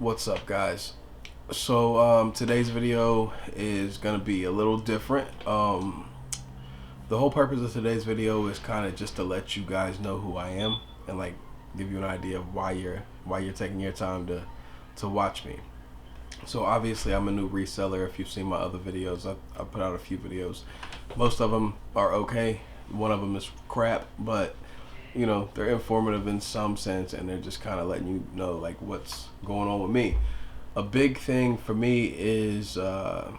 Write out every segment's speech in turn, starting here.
What's up, guys? So today's video is gonna be a little different. The whole purpose of today's video is kind of just to let you guys know who I am and like give you an idea of why you're taking your time to watch me. So obviously I'm a new reseller. If you've seen my other videos, I put out a few videos. Most of them are okay. One of them is crap, but you know, they're informative in some sense, and they're just kind of letting you know like what's going on with me. A big thing for me is I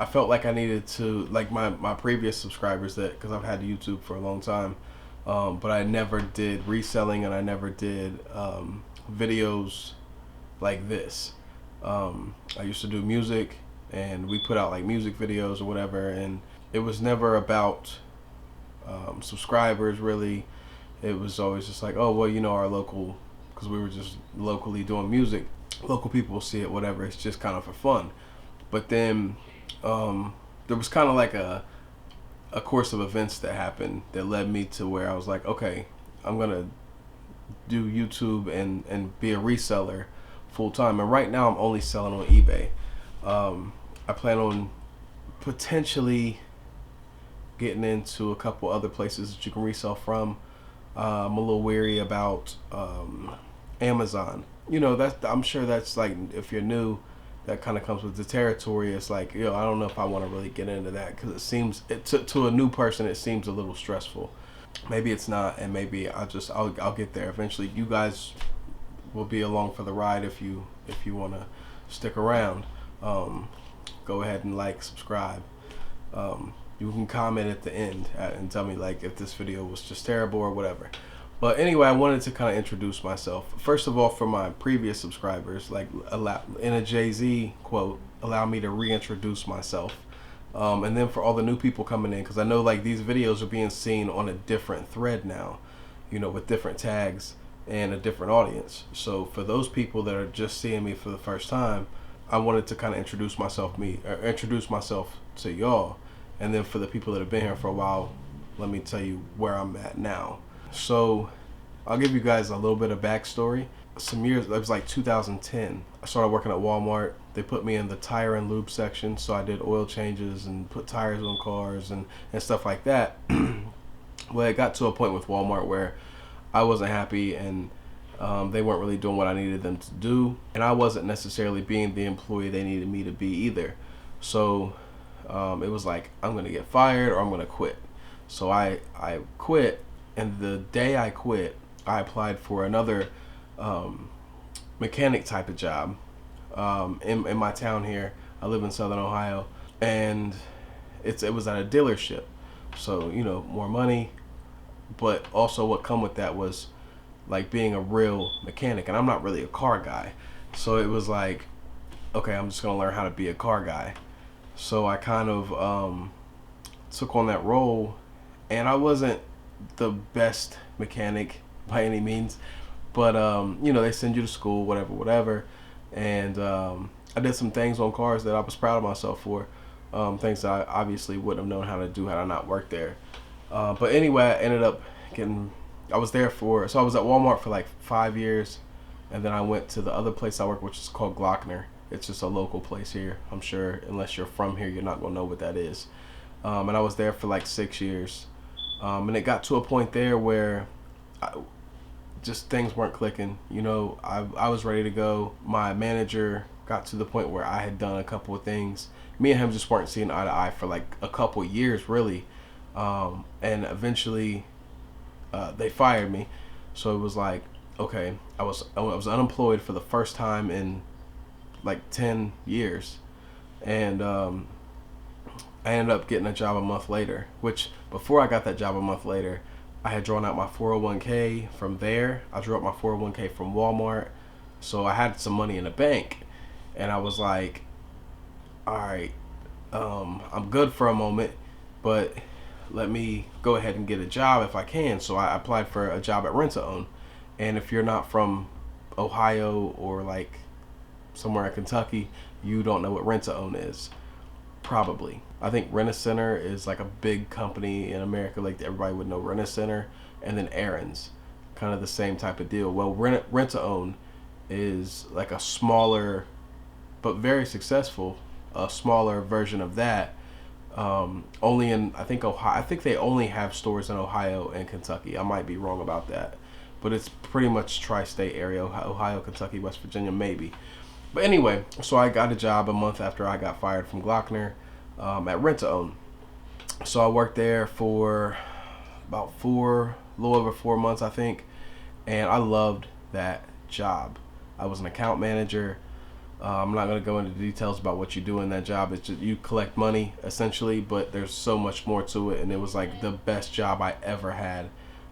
felt like I needed to, like my previous subscribers, that because I've had YouTube for a long time, but I never did reselling and I never did videos like this. I used to do music, and we put out like music videos or whatever, and it was never about subscribers really. It was always just like, oh well, you know, our local, because we were just locally doing music, local people will see it, whatever. It's just kind of for fun. But then there was kind of like a course of events that happened that led me to where I was like, okay, I'm gonna do YouTube and be a reseller full time. And right now I'm only selling on eBay. I plan on potentially getting into a couple other places that you can resell from. I'm a little weary about Amazon. You know, I'm sure that's like, if you're new, that kind of comes with the territory. It's like, you know, I don't know if I want to really get into that, because it seems to a new person it seems a little stressful. Maybe it's not, and maybe I'll get there eventually. You guys will be along for the ride if you want to stick around. Go ahead and like, subscribe. You can comment at the end and tell me like if this video was just terrible or whatever. But anyway, I wanted to kind of introduce myself. First of all, for my previous subscribers, like, in a Jay-Z quote, allow me to reintroduce myself. And then for all the new people coming in, because I know like these videos are being seen on a different thread now, you know, with different tags and a different audience. So for those people that are just seeing me for the first time, I wanted to kind of introduce myself to y'all. And then for the people that have been here for a while, let me tell you where I'm at now. So I'll give you guys a little bit of backstory. Some years, it was like 2010. I started working at Walmart. They put me in the tire and lube section. So I did oil changes and put tires on cars and stuff like that. Well, it got to a point with Walmart where I wasn't happy, and they weren't really doing what I needed them to do. And I wasn't necessarily being the employee they needed me to be either. So it was like, I'm gonna get fired or I'm gonna quit. So I quit, and the day I quit, I applied for another mechanic type of job in my town here. I live in Southern Ohio, and it was at a dealership. So, you know, more money, but also what come with that was like being a real mechanic, and I'm not really a car guy. So it was like, okay, I'm just gonna learn how to be a car guy. So I kind of took on that role, and I wasn't the best mechanic by any means, but you know, they send you to school, whatever, and I did some things on cars that I was proud of myself for, things that I obviously wouldn't have known how to do had I not worked there. But anyway, I ended up I was at Walmart for like 5 years, and then I went to the other place I work, which is called Glockner. It's just a local place here. I'm sure unless you're from here, you're not gonna know what that is. And I was there for like 6 years. And it got to a point there where just things weren't clicking. You know, I was ready to go. My manager got to the point where I had done a couple of things. Me and him just weren't seeing eye to eye for like a couple of years, really. And eventually, they fired me. So it was like, okay, I was unemployed for the first time in like 10 years, and I ended up getting a job a month later, which before I got that job a month later, I had drawn out my 401k from there. I drew out my 401k from Walmart, so I had some money in the bank, and I was like, all right, I'm good for a moment, but let me go ahead and get a job if I can. So I applied for a job at Rent-A-Own, and if you're not from Ohio or like somewhere in Kentucky, you don't know what Rent-A-Own is. Probably. I think Rent-A-Center is like a big company in America. Like everybody would know Rent-A-Center, and then Aaron's, kind of the same type of deal. Well, Rent-A-Own is like a smaller but very successful, a smaller version of that. Only in, I think, Ohio. I think they only have stores in Ohio and Kentucky. I might be wrong about that, but it's pretty much tri-state area: Ohio, Kentucky, West Virginia, maybe. But anyway, so I got a job a month after I got fired from Glockner at Rent-to-Own. So I worked there for about a little over 4 months, I think, and I loved that job. I was an account manager. I'm not going to go into details about what you do in that job. It's just, you collect money essentially, but there's so much more to it, and it was like the best job I ever had.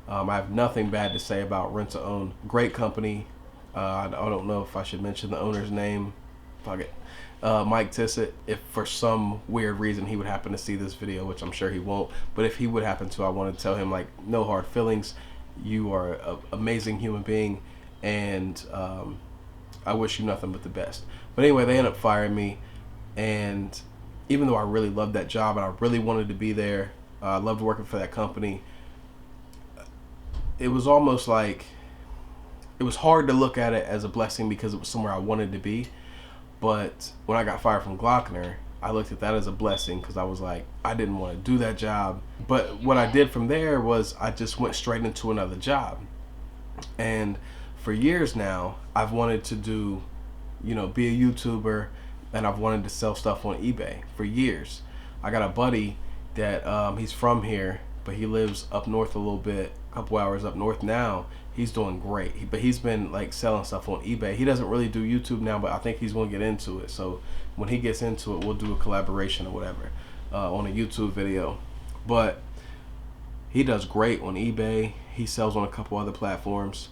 I have nothing bad to say about Rent-to-Own. Great company. I don't know if I should mention the owner's name. Fuck it. Mike Tissett. If for some weird reason he would happen to see this video, which I'm sure he won't, but if he would happen to, I want to tell him, like, no hard feelings. You are an amazing human being, and I wish you nothing but the best. But anyway, they ended up firing me, and even though I really loved that job and I really wanted to be there, I loved working for that company, it was almost like, it was hard to look at it as a blessing because it was somewhere I wanted to be. But when I got fired from Glockner, I looked at that as a blessing because I was like, I didn't want to do that job. But what I did from there was I just went straight into another job. And for years now, I've wanted to do, be a YouTuber, and I've wanted to sell stuff on eBay for years. I got a buddy that he's from here, but he lives up north a little bit, a couple hours up north now. He's doing great, but he's been like selling stuff on eBay. He doesn't really do YouTube now, but I think he's going to get into it. So when he gets into it, we'll do a collaboration or whatever on a YouTube video. But he does great on eBay. He sells on a couple other platforms,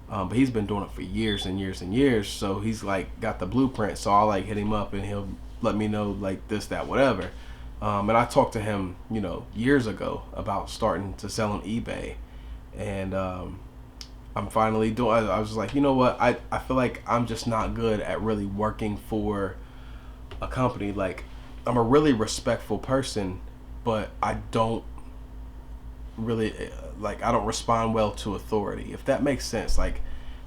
but he's been doing it for years and years and years. So he's like got the blueprint. So I'll like hit him up and he'll let me know like this, that, whatever. And I talked to him, years ago about starting to sell on eBay, and I'm finally doing. I was like, you know what? I feel like I'm just not good at really working for a company. Like, I'm a really respectful person, but I don't really I don't respond well to authority, if that makes sense. Like,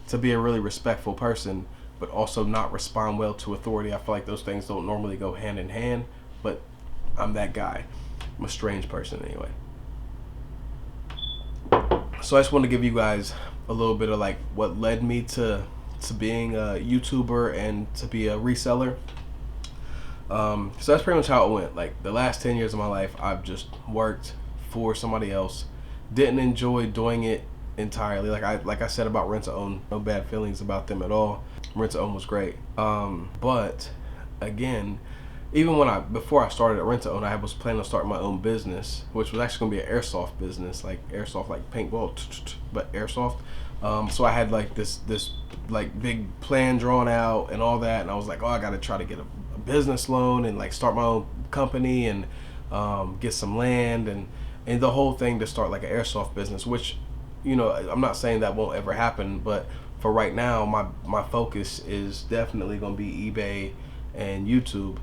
to be a really respectful person but also not respond well to authority, I feel like those things don't normally go hand in hand, but I'm that guy. I'm a strange person anyway. So I just want to give you guys a little bit of like what led me to being a YouTuber and to be a reseller. So that's pretty much how it went. Like, the last 10 years of my life, I've just worked for somebody else. Didn't enjoy doing it entirely. Like I said about Rent-to-Own, no bad feelings about them at all. Rent-to-Own was great. But again, even before I started at Rent-to-Own, I was planning on starting my own business, which was actually gonna be an airsoft business, like airsoft, like paintball, but airsoft. So I had like this like big plan drawn out and all that, and I was like, oh, I gotta try to get a business loan and like start my own company and get some land and the whole thing to start like an airsoft business, which, I'm not saying that won't ever happen, but for right now, my focus is definitely gonna be eBay and YouTube.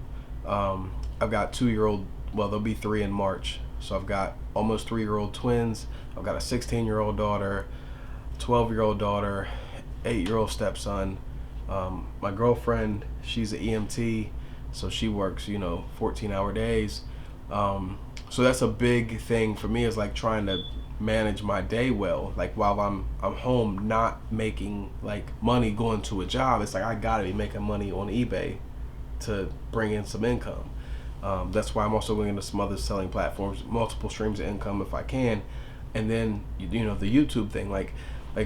I've got 2-year-old, well, they'll be 3 in March. So I've got almost 3-year-old twins. I've got a 16-year-old daughter, 12-year-old daughter, 8-year-old stepson. My girlfriend, she's an EMT, so she works, 14-hour days. So that's a big thing for me, is like trying to manage my day well. Like, while I'm home not making like money going to a job, it's like I gotta be making money on eBay to bring in some income. That's why I'm also going into some other selling platforms, multiple streams of income if I can. And then, the YouTube thing, like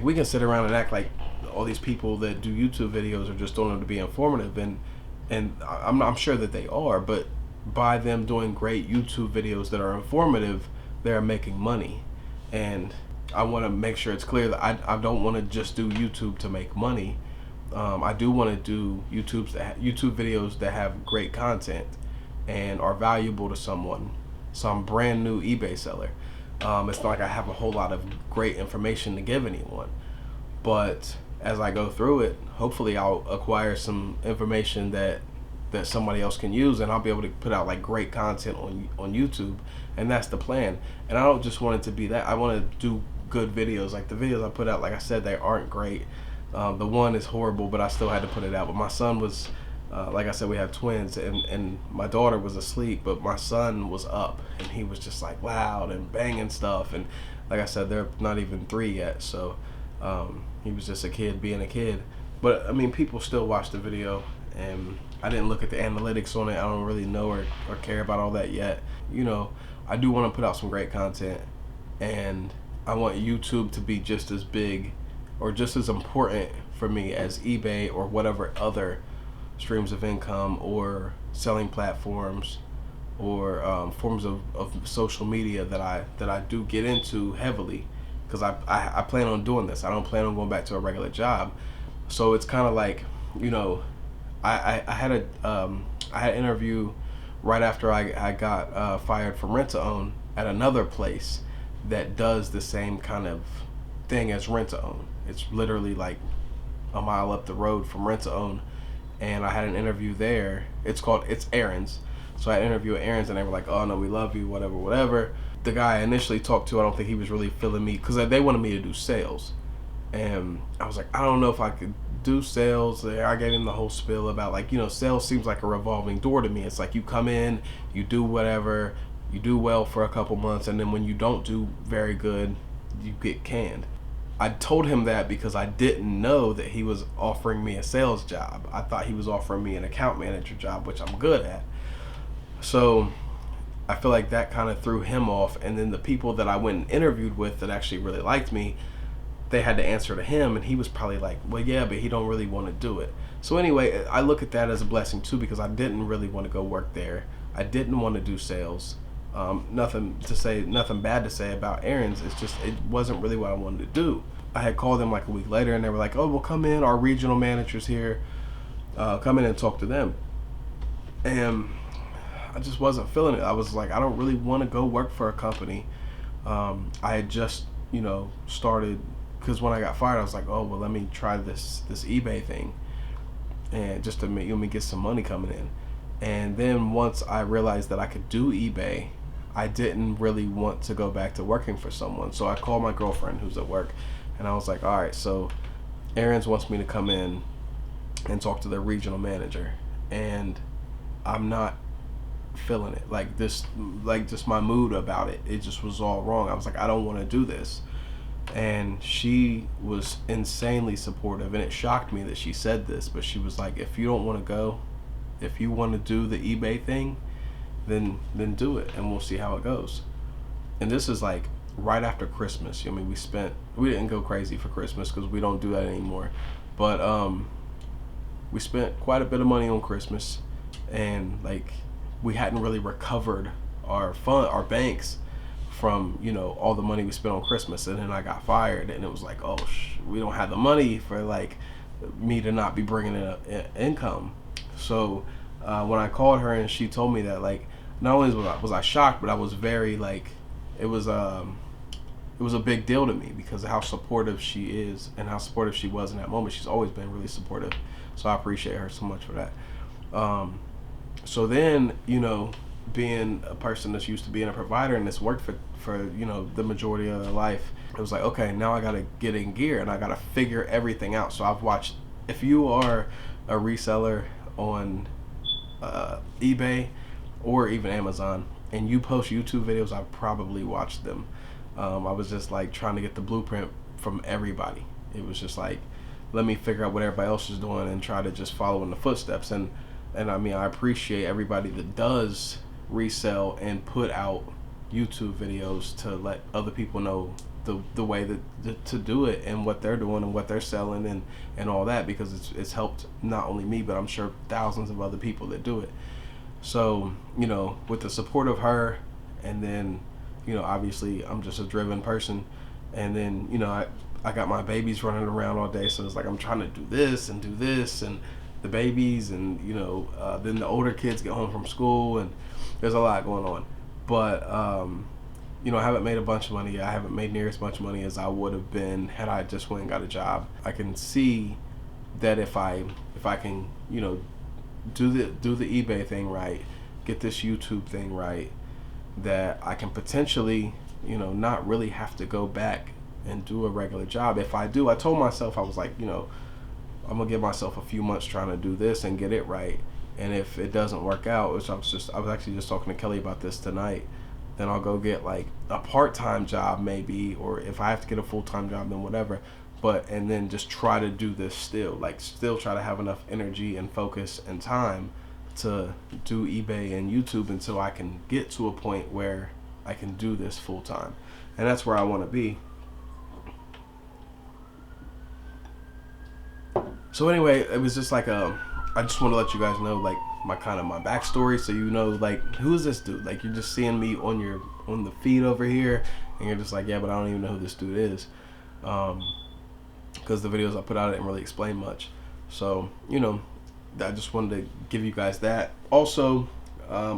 we can sit around and act like all these people that do YouTube videos are just doing them to be informative, and I'm sure that they are, but by them doing great YouTube videos that are informative, they're making money. And I want to make sure it's clear that I don't want to just do YouTube to make money. I do want to do YouTube videos that have great content and are valuable to someone. So I'm brand new eBay seller. It's not like I have a whole lot of great information to give anyone, but as I go through it, hopefully I'll acquire some information that somebody else can use, and I'll be able to put out like great content on YouTube. And that's the plan. And I don't just want it to be that. I want to do good videos. Like, the videos I put out, like I said, they aren't great. The one is horrible, but I still had to put it out. But my son was, like I said, we have twins, and my daughter was asleep, but my son was up, and he was just like loud and banging stuff. And like I said, they're not even 3 yet, so he was just a kid being a kid. But I mean, people still watch the video, and I didn't look at the analytics on it. I don't really know or care about all that yet. You know, I do want to put out some great content, and I want YouTube to be just as big or just as important for me as eBay or whatever other streams of income or selling platforms or forms of social media that I do get into heavily, because I plan on doing this. I don't plan on going back to a regular job. So it's kind of like, you know, I had an interview right after I got fired from Rent to Own at another place that does the same kind of thing as Rent to Own. It's literally like a mile up the road from Rent to Own, and I had an interview there. It's Aaron's. So I had an interview at Aaron's, and they were like, "Oh no, we love you, whatever, whatever." The guy I initially talked to, I don't think he was really feeling me, because they wanted me to do sales, and I was like, I don't know if I could do sales. I gave him the whole spiel about, like, you know, sales seems like a revolving door to me. It's like you come in, you do whatever, you do well for a couple months, and then when you don't do very good, you get canned. I told him that because I didn't know that he was offering me a sales job. I thought he was offering me an account manager job, which I'm good at. So I feel like that kind of threw him off. And then the people that I went and interviewed with that actually really liked me, they had to answer to him, and he was probably like, well, yeah, but he don't really want to do it. So anyway, I look at that as a blessing too, because I didn't really want to go work there. I didn't want to do sales. Nothing bad to say about Aaron's. It's just, it wasn't really what I wanted to do. I had called them like a week later, and they were like, oh, well, come in, our regional manager's here, come in and talk to them. And I just wasn't feeling it. I was like, I don't really want to go work for a company. I had just, you know, started, because when I got fired, I was like, oh, well, let me try this eBay thing, and just to make me get some money coming in. And then once I realized that I could do eBay, I didn't really want to go back to working for someone. So I called my girlfriend who's at work, and I was like, all right, so Aaron's wants me to come in and talk to their regional manager, and I'm not feeling it. Like this, like just my mood about it, it just was all wrong. I was like, I don't want to do this. And she was insanely supportive, and it shocked me that she said this, but she was like, if you don't want to go, if you want to do the eBay thing, then do it, and we'll see how it goes. And this is like right after Christmas. I mean, we didn't go crazy for Christmas because we don't do that anymore, but we spent quite a bit of money on Christmas, and like we hadn't really recovered our banks from, you know, all the money we spent on Christmas. And then I got fired, and it was like, oh, we don't have the money for like me to not be bringing in income. So when I called her and she told me that, like, not only was I shocked, but I was very like, it was a big deal to me because of how supportive she is and how supportive she was in that moment. She's always been really supportive, so I appreciate her so much for that. So then, you know, being a person that's used to being a provider and that's worked for you know, the majority of their life, it was like, okay, now I gotta get in gear and I gotta figure everything out. So I've watched, if you are a reseller on eBay or even Amazon and you post YouTube videos, I've probably watched them. I was just like trying to get the blueprint from everybody. It was just like, let me figure out what everybody else is doing and try to just follow in the footsteps. And I mean, I appreciate everybody that does resell and put out YouTube videos to let other people know the way that to do it and what they're doing and what they're selling and all that, because it's helped not only me, but I'm sure thousands of other people that do it. So, you know, with the support of her, and then, you know, obviously I'm just a driven person, and then, you know, I got my babies running around all day, so it's like I'm trying to do this and the babies, and, you know, then the older kids get home from school, and there's a lot going on. But you know, I haven't made a bunch of money. I haven't made near as much money as I would have been had I just went and got a job. I can see that if I can, you know, do the eBay thing right, get this YouTube thing right, that I can potentially, you know, not really have to go back and do a regular job. If I do, I told myself, I was like, you know, I'm gonna give myself a few months trying to do this and get it right. And if it doesn't work out, which I was actually just talking to Kelly about this tonight, then I'll go get like a part-time job maybe, or if I have to get a full-time job, then whatever. But and then just try to do this still, like still try to have enough energy and focus and time to do eBay and YouTube until I can get to a point where I can do this full-time. And that's where I want to be. So anyway, it was just like I just want to let you guys know like my backstory, so you know like who is this dude. Like you're just seeing me on the feed over here, and you're just like, yeah, but I don't even know who this dude is, because the videos I put out didn't really explain much. So you know, I just wanted to give you guys that. Also, I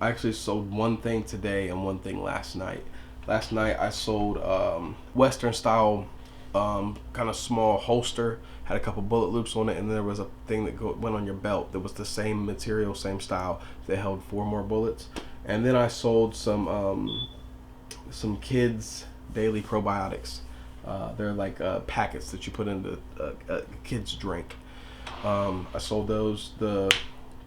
actually sold one thing today and one thing last night. Last night I sold Western style kind of small holster, had a couple bullet loops on it, and there was a thing that went on your belt that was the same material, same style, that held 4 more bullets. And then I sold some kids daily probiotics. They're like packets that you put into a kid's drink. I sold those. The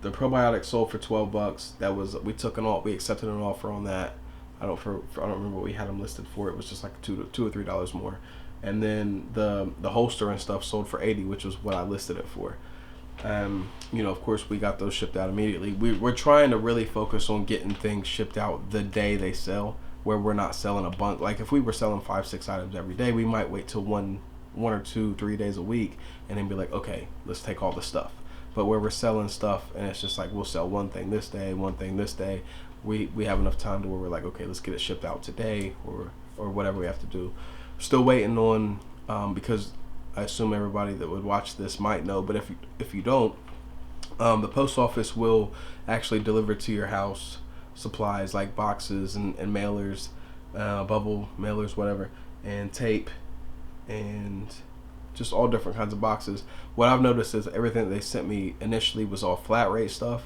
probiotics sold for $12. That was, we accepted an offer on that. I don't remember what we had them listed for. It was just like $2 or $3 more. And then the holster and stuff sold for $80, which was what I listed it for. You know, of course, we got those shipped out immediately. We're trying to really focus on getting things shipped out the day they sell, where we're not selling a bunch. Like if we were selling 5-6 items every day, we might wait till one or 2, 3 days a week, and then be like, okay, let's take all the stuff. But where we're selling stuff, and it's just like we'll sell one thing this day, one thing this day, we have enough time to where we're like, okay, let's get it shipped out today, or whatever we have to do. Still waiting on, because I assume everybody that would watch this might know, but if you don't, the post office will actually deliver to your house supplies like boxes and mailers, bubble mailers, whatever, and tape, and just all different kinds of boxes. What I've noticed is everything that they sent me initially was all flat rate stuff,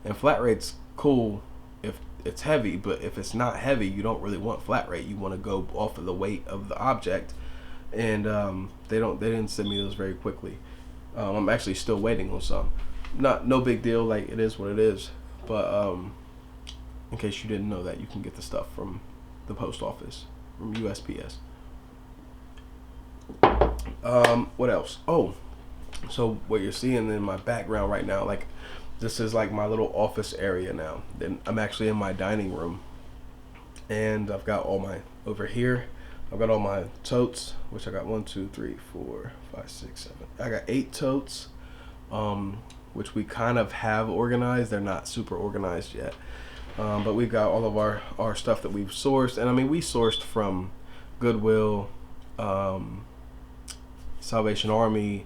and flat rate's cool if it's heavy, but if it's not heavy, you don't really want flat rate. You want to go off of the weight of the object, and they didn't send me those very quickly. I'm actually still waiting on some. No big deal, like it is what it is. But in case you didn't know that, you can get the stuff from the post office, from USPS. What else? Oh, so what you're seeing in my background right now, like this is like my little office area now. Then I'm actually in my dining room, and I've got all my, over here, I've got all my totes, which I got 1, 2, 3, 4, 5, 6, 7. I got 8 totes, which we kind of have organized. They're not super organized yet, but we've got all of our stuff that we've sourced, and I mean we sourced from Goodwill, Salvation Army.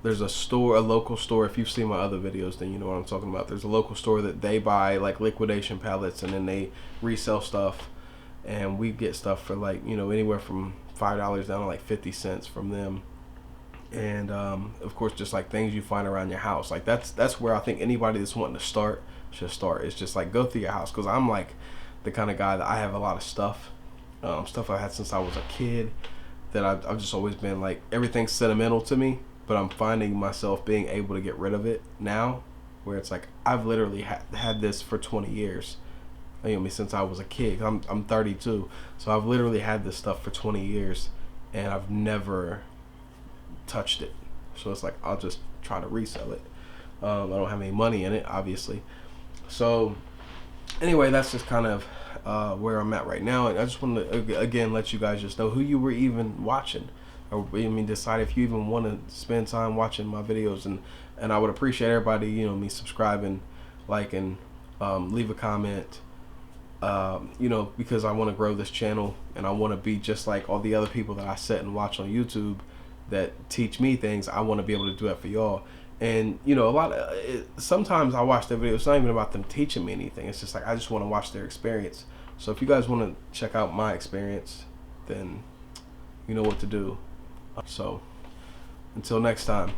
There's a local store. If you've seen my other videos, then you know what I'm talking about. There's a local store that they buy like liquidation pallets, and then they resell stuff, and we get stuff for like, you know, anywhere from $5 down to like 50 cents from them. And of course, just like things you find around your house, like that's where I think anybody that's wanting to start should start. It's just like go through your house, because I'm like the kind of guy that I have a lot of stuff I had since I was a kid, that I've just always been like, everything's sentimental to me, but I'm finding myself being able to get rid of it now, where it's like I've literally had this for 20 years. I mean, since I was a kid. I'm 32, so I've literally had this stuff for 20 years, and I've never touched it. So it's like I'll just try to resell it. I don't have any money in it, obviously. So anyway, that's just kind of where I'm at right now, and I just want to again let you guys just know who you were even watching, or I mean decide if you even want to spend time watching my videos, and I would appreciate everybody, you know, me subscribing, liking, leave a comment, you know, because I want to grow this channel, and I want to be just like all the other people that I sit and watch on YouTube that teach me things. I want to be able to do that for y'all. And you know, sometimes I watch their videos, it's not even about them teaching me anything, it's just like I just want to watch their experience. So if you guys want to check out my experience, then you know what to do. So until next time.